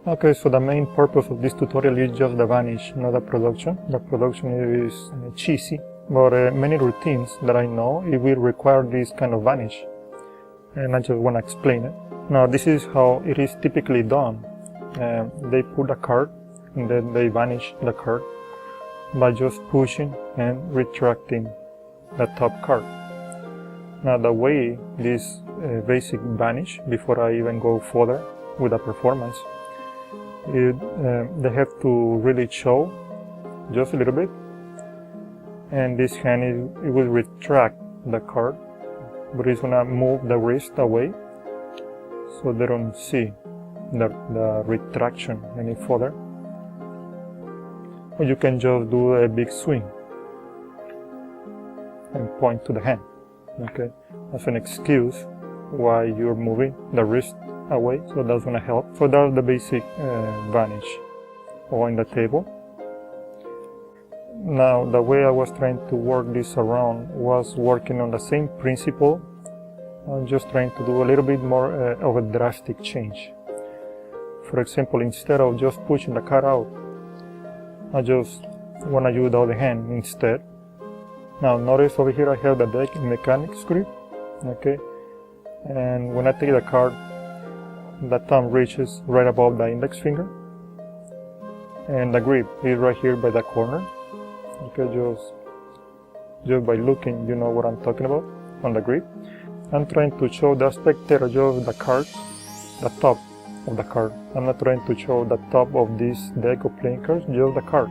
Okay, so the main purpose of this tutorial is just the vanish, not the production. The production is cheesy, but many routines that I know, it will require this kind of vanish. And I just want to explain it. Now, this is how it is typically done. They put a card and then they vanish the card by just pushing and retracting the top card. Now, the way this basic vanish, before I even go further with the performance, they have to really show just a little bit, and this hand it will retract the card, but it's gonna move the wrist away so they don't see the retraction any further. Or you can just do a big swing and point to the hand, okay, as an excuse why you're moving the wrist away, so that's gonna help. So that's the basic vanish on the table. Now, the way I was trying to work this around was working on the same principle. I'm just trying to do a little bit more of a drastic change. For example, instead of just pushing the card out, I just want to use the other hand instead. Now, notice over here I have the deck mechanics grip, okay, and when I take the card, the thumb reaches right above the index finger, and the grip is right here by the corner. Okay, just by looking, you know what I'm talking about on the grip. I'm trying to show the spectator just the card, the top of the card. I'm not trying to show the top of this deck of playing cards, just the card.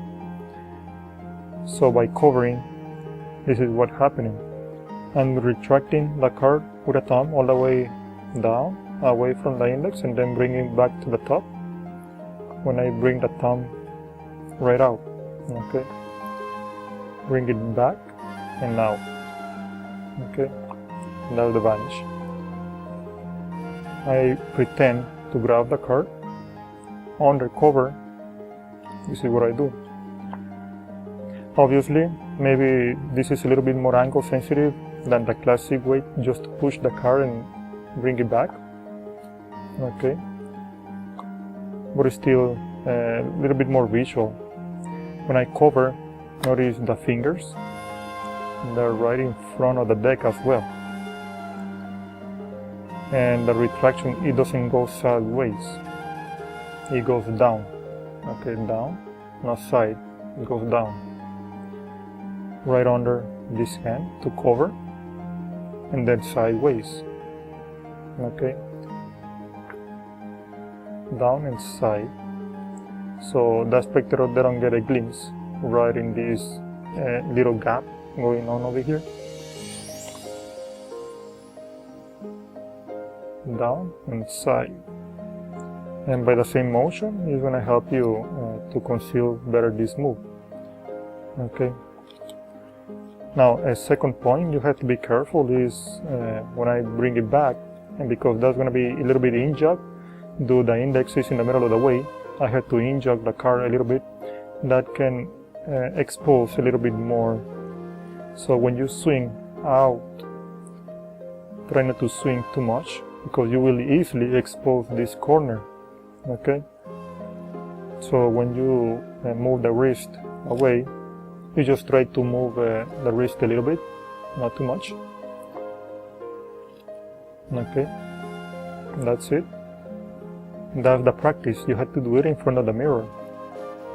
So by covering, this is what's happening. I'm retracting the card with the thumb all the way down, away from the index, and then bring it back to the top when I bring the thumb right out, okay, bring it back and out, okay, that's the vanish. I pretend to grab the card under cover. This is what I do. Obviously, maybe this is a little bit more angle sensitive than the classic way, just to push the card and bring it back. Okay, but it's still a little bit more visual. When I cover, notice the fingers, they're right in front of the deck as well, and the retraction, it doesn't go sideways, it goes down, okay, down, not side, it goes down, right under this hand to cover, and then sideways, okay, down and side, so the spectator, they don't get a glimpse right in this little gap going on over here. Down and side, and by the same motion is going to help you to conceal better this move. Okay, now a second point you have to be careful is when I bring it back, and because that's going to be a little bit in-jog, do the index is in the middle of the way, I have to in-jog the card a little bit. That can expose a little bit more. So when you swing out, try not to swing too much, because you will easily expose this corner, okay? So when you move the wrist away, you just try to move the wrist a little bit, not too much. Okay, that's it. That's the practice. You have to do it in front of the mirror.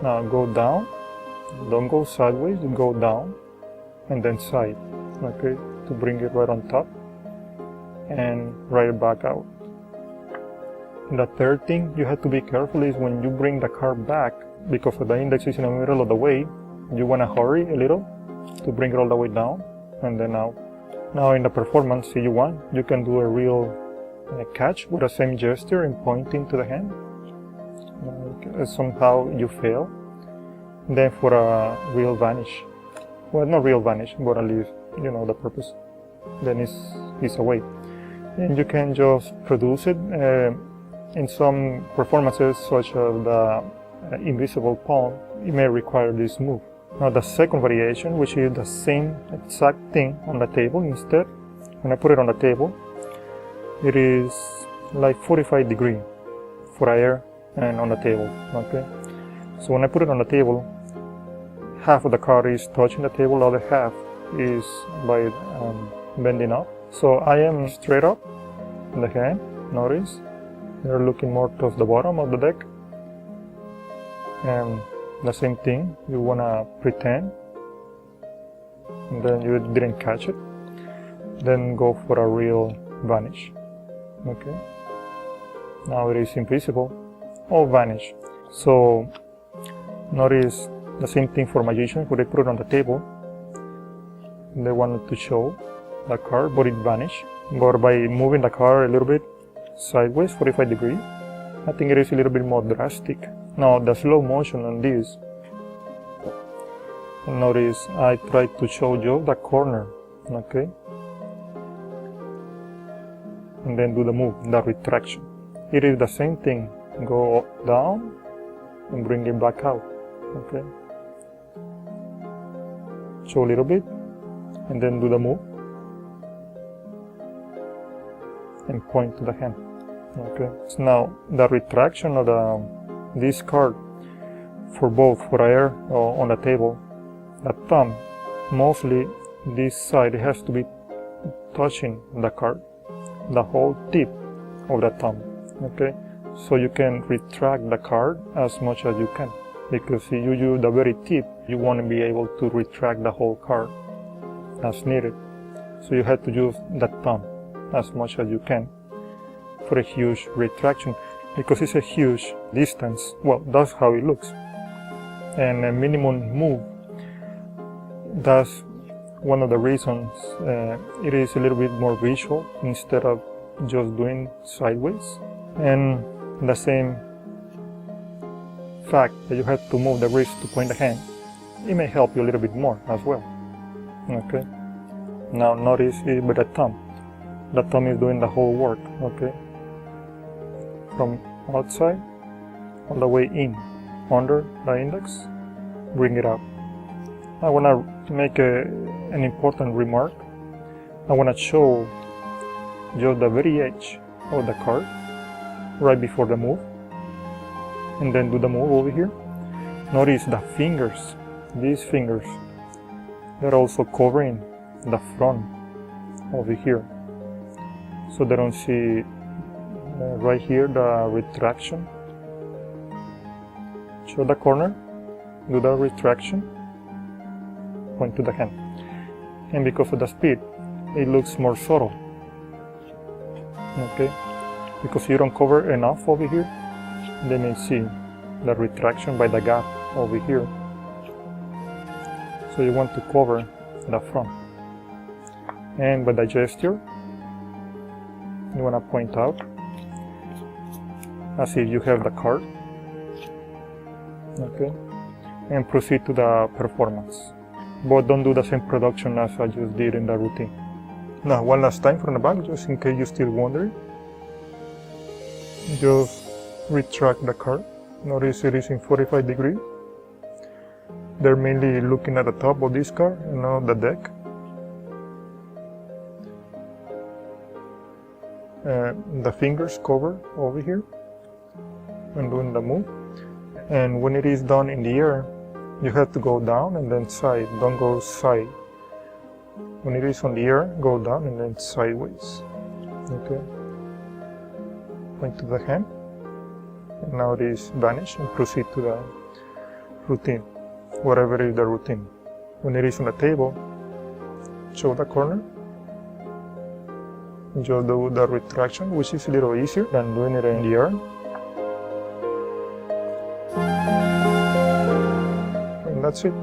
Now go down, don't go sideways, go down and then side, okay, to bring it right on top and right back out. And the third thing you have to be careful is when you bring the card back, because the index is in the middle of the way, you want to hurry a little to bring it all the way down and then out. Now in the performance, if you want, you can do a real catch with the same gesture and pointing to the hand. Somehow you fail. Then for a real vanish, well, not real vanish, but at least you know the purpose, then it's away. And you can just produce it in some performances, such as the invisible palm, it may require this move. Now the second variation, which is the same exact thing on the table, instead, when I put it on the table, it is like 45 degrees for air and on the table. Okay, so when I put it on the table, half of the card is touching the table, the other half is by bending up. So I am straight up in the hand. Notice they're looking more towards the bottom of the deck. And the same thing, you wanna pretend, and then you didn't catch it, then go for a real vanish. Okay, now it is invisible or vanish. So notice the same thing for magician. When they put it on the table, they wanted to show the card, but it vanished. But by moving the card a little bit sideways, 45 degrees, I think it is a little bit more drastic. Now the slow motion on this, notice I tried to show you the corner, okay? And then do the move, the retraction. It is the same thing, go down and bring it back out, okay? Show a little bit, and then do the move, and point to the hand, okay? So now the retraction of this card, for both, for air or on the table, the thumb, mostly this side has to be touching the card, the whole tip of the thumb, okay? So you can retract the card as much as you can, because if you use the very tip, you want to be able to retract the whole card as needed. So you have to use the thumb as much as you can for a huge retraction, because it's a huge distance. Well, that's how it looks. And a minimum move, that's one of the reasons it is a little bit more visual instead of just doing sideways. And the same fact that you have to move the wrist to point the hand, it may help you a little bit more as well. Okay, now notice it with the thumb. The thumb is doing the whole work, okay? From outside all the way in, under the index, bring it out. I want to make an important remark. I want to show just the very edge of the card right before the move, and then do the move over here. Notice the fingers, these fingers, they're also covering the front over here, so they don't see right here the retraction. Show the corner, do the retraction, point to the hand. And because of the speed, it looks more subtle, okay? Because you don't cover enough over here, they may see the retraction by the gap over here. So you want to cover the front. And by the gesture, you want to point out as if you have the card, okay? And proceed to the performance. But don't do the same production as I just did in the routine. Now, one last time from the back, just in case you're still wondering. Just retract the card. Notice it is in 45 degrees. They're mainly looking at the top of this card and not the deck. The fingers cover over here when doing the move. And when it is done in the air, you have to go down and then side, don't go side. When it is on the air, go down and then sideways, okay? Point to the hand, and now it is vanish, and proceed to the routine, whatever is the routine. When it is on the table, show the corner, just do the retraction, which is a little easier than doing it in the air. And that's it.